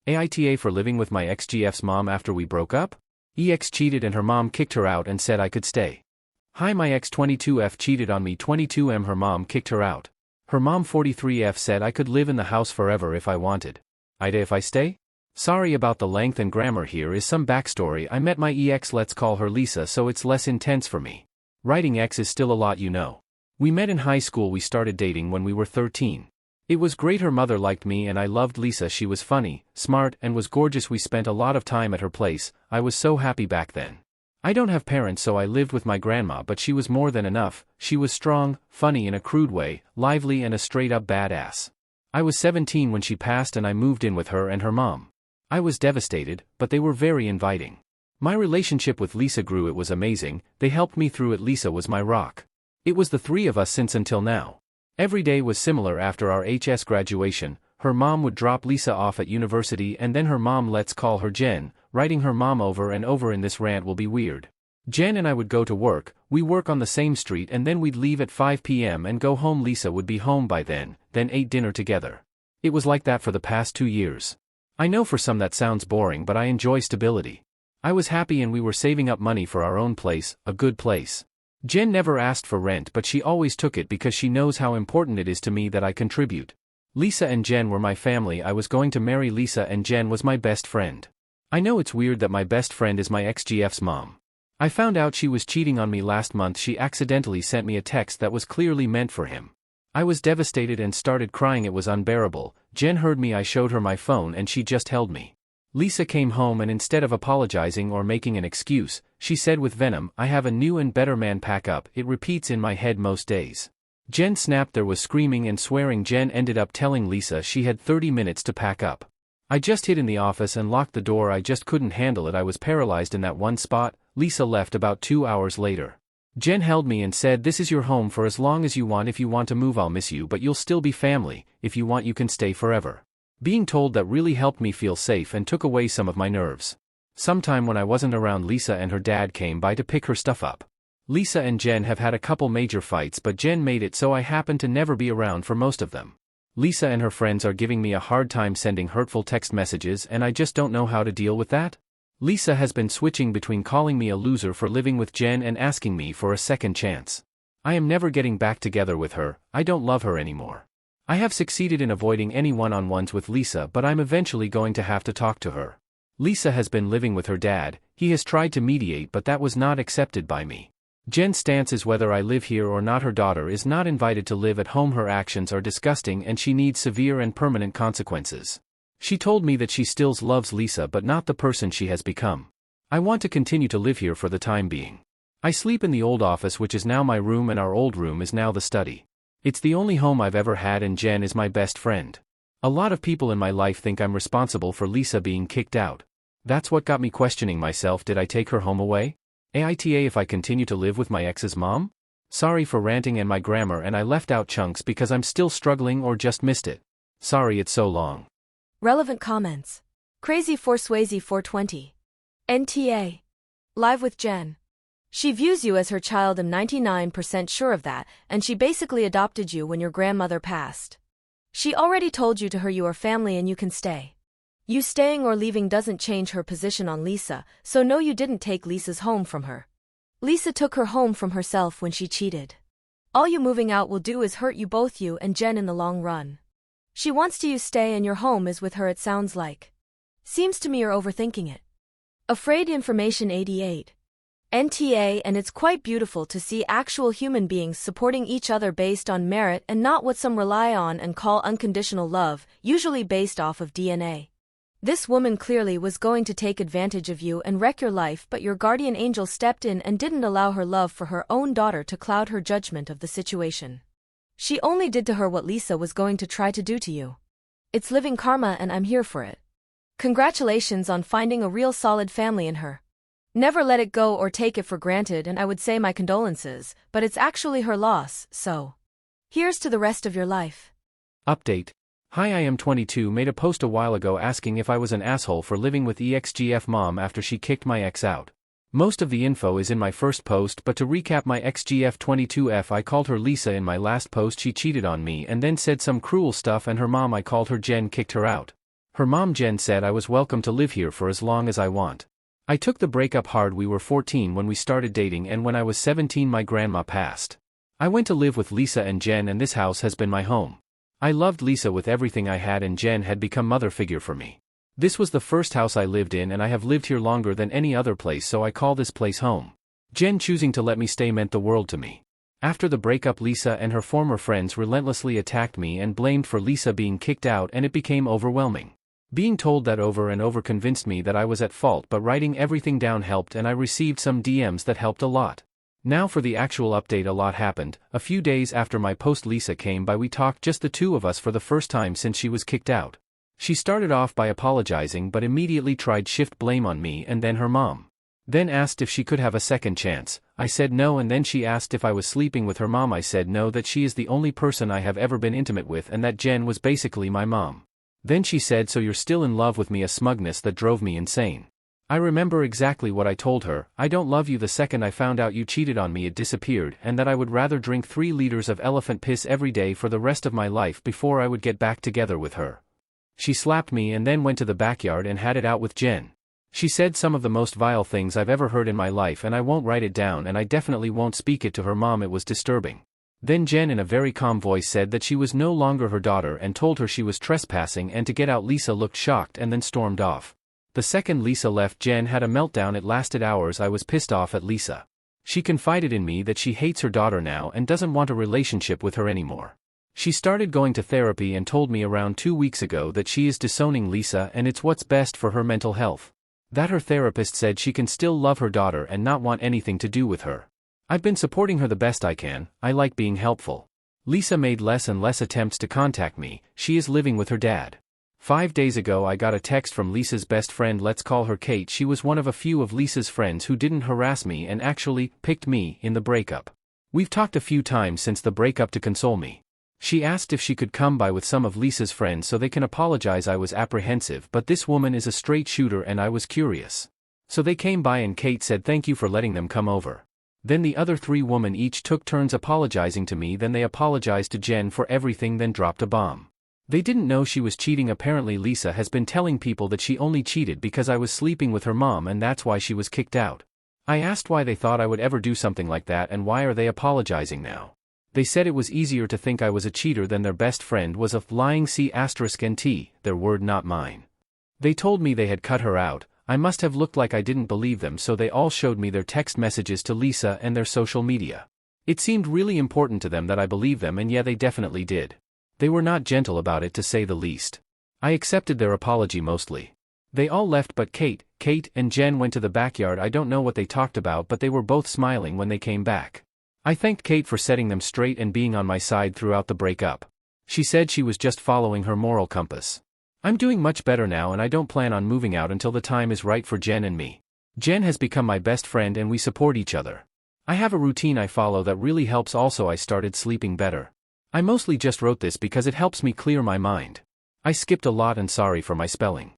AITA for living with my ex-GF's mom after we broke up? EX cheated and her mom kicked her out and said I could stay. Hi, my ex 22F cheated on me 22M, her mom kicked her out. Her mom 43F said I could live in the house forever if I wanted. AITA if I stay? Sorry about the length and grammar. Here is some backstory. I met my EX, let's call her Lisa, so it's less intense for me. Writing X is still a lot, you know. We met in high school, we started dating when we were 13. It was great, her mother liked me and I loved Lisa, she was funny, smart, and was gorgeous. We spent a lot of time at her place, I was so happy back then. I don't have parents, so I lived with my grandma, but she was more than enough. She was strong, funny in a crude way, lively, and a straight-up badass. I was 17 when she passed and I moved in with her and her mom. I was devastated, but they were very inviting. My relationship with Lisa grew, it was amazing, they helped me through it. Lisa was my rock. It was the three of us since until now. Every day was similar. After our HS graduation, her mom would drop Lisa off at university and then her mom, let's call her Jen, writing her mom over and over in this rant will be weird. Jen and I would go to work, we work on the same street, and then we'd leave at 5 p.m. and go home. Lisa would be home by then ate dinner together. It was like that for the past 2 years. I know for some that sounds boring, but I enjoy stability. I was happy and we were saving up money for our own place, a good place. Jen never asked for rent, but she always took it because she knows how important it is to me that I contribute. Lisa and Jen were my family. I was going to marry Lisa and Jen was my best friend. I know it's weird that my best friend is my ex-GF's mom. I found out she was cheating on me last month. She accidentally sent me a text that was clearly meant for him. I was devastated and started crying. It was unbearable. Jen heard me. I showed her my phone and she just held me. Lisa came home and instead of apologizing or making an excuse, she said with venom, I have a new and better man, pack up. It repeats in my head most days. Jen snapped. There was screaming and swearing. Jen ended up telling Lisa she had 30 minutes to pack up. I just hid in the office and locked the door. I just couldn't handle it. I was paralyzed in that one spot. Lisa left about 2 hours later. Jen held me and said, this is your home for as long as you want. If you want to move, I'll miss you, but you'll still be family. If you want, you can stay forever. Being told that really helped me feel safe and took away some of my nerves. Sometime when I wasn't around, Lisa and her dad came by to pick her stuff up. Lisa and Jen have had a couple major fights, but Jen made it so I happened to never be around for most of them. Lisa and her friends are giving me a hard time, sending hurtful text messages, and I just don't know how to deal with that. Lisa has been switching between calling me a loser for living with Jen and asking me for a second chance. I am never getting back together with her. I don't love her anymore. I have succeeded in avoiding any one-on-ones with Lisa, but I'm eventually going to have to talk to her. Lisa has been living with her dad. He has tried to mediate, but that was not accepted by me. Jen's stance is whether I live here or not. Her daughter is not invited to live at home. Her actions are disgusting and she needs severe and permanent consequences. She told me that she still loves Lisa but not the person she has become. I want to continue to live here for the time being. I sleep in the old office, which is now my room, and our old room is now the study. It's the only home I've ever had and Jen is my best friend. A lot of people in my life think I'm responsible for Lisa being kicked out. That's what got me questioning myself. Did I take her home away? AITA if I continue to live with my ex's mom? Sorry for ranting and my grammar, and I left out chunks because I'm still struggling or just missed it. Sorry it's so long. Relevant comments. Crazy for Swayze 420. NTA. Live with Jen. She views you as her child. I'm 99% sure of that, and she basically adopted you when your grandmother passed. She already told you to her you are family and you can stay. You staying or leaving doesn't change her position on Lisa, so no, you didn't take Lisa's home from her. Lisa took her home from herself when she cheated. All you moving out will do is hurt you both, you and Jen, in the long run. She wants you to stay and your home is with her, it sounds like. Seems to me you're overthinking it. Afraid information 88. NTA, and it's quite beautiful to see actual human beings supporting each other based on merit and not what some rely on and call unconditional love, usually based off of DNA. This woman clearly was going to take advantage of you and wreck your life, but your guardian angel stepped in and didn't allow her love for her own daughter to cloud her judgment of the situation. She only did to her what Lisa was going to try to do to you. It's living karma and I'm here for it. Congratulations on finding a real solid family in her. Never let it go or take it for granted, and I would say my condolences, but it's actually her loss, so here's to the rest of your life. Update. Hi, I am 22 made a post a while ago asking if I was an asshole for living with ex-GF mom after she kicked my ex out. Most of the info is in my first post, but to recap, my ex-GF 22F, I called her Lisa in my last post. She cheated on me and then said some cruel stuff, and her mom, I called her Jen, kicked her out. Her mom Jen said I was welcome to live here for as long as I want. I took the breakup hard. We were 14 when we started dating, and when I was 17 my grandma passed. I went to live with Lisa and Jen, and this house has been my home. I loved Lisa with everything I had, and Jen had become mother figure for me. This was the first house I lived in, and I have lived here longer than any other place, so I call this place home. Jen choosing to let me stay meant the world to me. After the breakup, Lisa and her former friends relentlessly attacked me and blamed for Lisa being kicked out, and it became overwhelming. Being told that over and over convinced me that I was at fault, but writing everything down helped, and I received some DMs that helped a lot. Now for the actual update. A lot happened. A few days after my post, Lisa came by. We talked, just the two of us, for the first time since she was kicked out. She started off by apologizing but immediately tried shift blame on me and then her mom. Then asked if she could have a second chance. I said no, and then she asked if I was sleeping with her mom. I said no, that she is the only person I have ever been intimate with, and that Jen was basically my mom. Then she said, so you're still in love with me? A smugness that drove me insane. I remember exactly what I told her. I don't love you. The second I found out you cheated on me, it disappeared, and that I would rather drink 3 liters of elephant piss every day for the rest of my life before I would get back together with her. She slapped me and then went to the backyard and had it out with Jen. She said some of the most vile things I've ever heard in my life, and I won't write it down, and I definitely won't speak it to her mom. It was disturbing. Then Jen in a very calm voice said that she was no longer her daughter and told her she was trespassing and to get out. Lisa looked shocked and then stormed off. The second Lisa left, Jen had a meltdown. It lasted hours. I was pissed off at Lisa. She confided in me that she hates her daughter now and doesn't want a relationship with her anymore. She started going to therapy and told me around 2 weeks ago that she is disowning Lisa and it's what's best for her mental health. That her therapist said she can still love her daughter and not want anything to do with her. I've been supporting her the best I can. I like being helpful. Lisa made less and less attempts to contact me. She is living with her dad. 5 days ago I got a text from Lisa's best friend, let's call her Kate. She was one of a few of Lisa's friends who didn't harass me and actually picked me in the breakup. We've talked a few times since the breakup to console me. She asked if she could come by with some of Lisa's friends so they can apologize. I was apprehensive, but this woman is a straight shooter and I was curious. So they came by and Kate said thank you for letting them come over. Then the other 3 women each took turns apologizing to me, then they apologized to Jen for everything, then dropped a bomb. They didn't know she was cheating. Apparently Lisa has been telling people that she only cheated because I was sleeping with her mom and that's why she was kicked out. I asked why they thought I would ever do something like that and why are they apologizing now. They said it was easier to think I was a cheater than their best friend was a lying C*NT, their word not mine. They told me they had cut her out. I must have looked like I didn't believe them, so they all showed me their text messages to Lisa and their social media. It seemed really important to them that I believe them, and yeah, they definitely did. They were not gentle about it, to say the least. I accepted their apology mostly. They all left but Kate and Jen went to the backyard. I don't know what they talked about, but they were both smiling when they came back. I thanked Kate for setting them straight and being on my side throughout the breakup. She said she was just following her moral compass. I'm doing much better now and I don't plan on moving out until the time is right for Jen and me. Jen has become my best friend and we support each other. I have a routine I follow that really helps. Also, I started sleeping better. I mostly just wrote this because it helps me clear my mind. I skipped a lot and sorry for my spelling.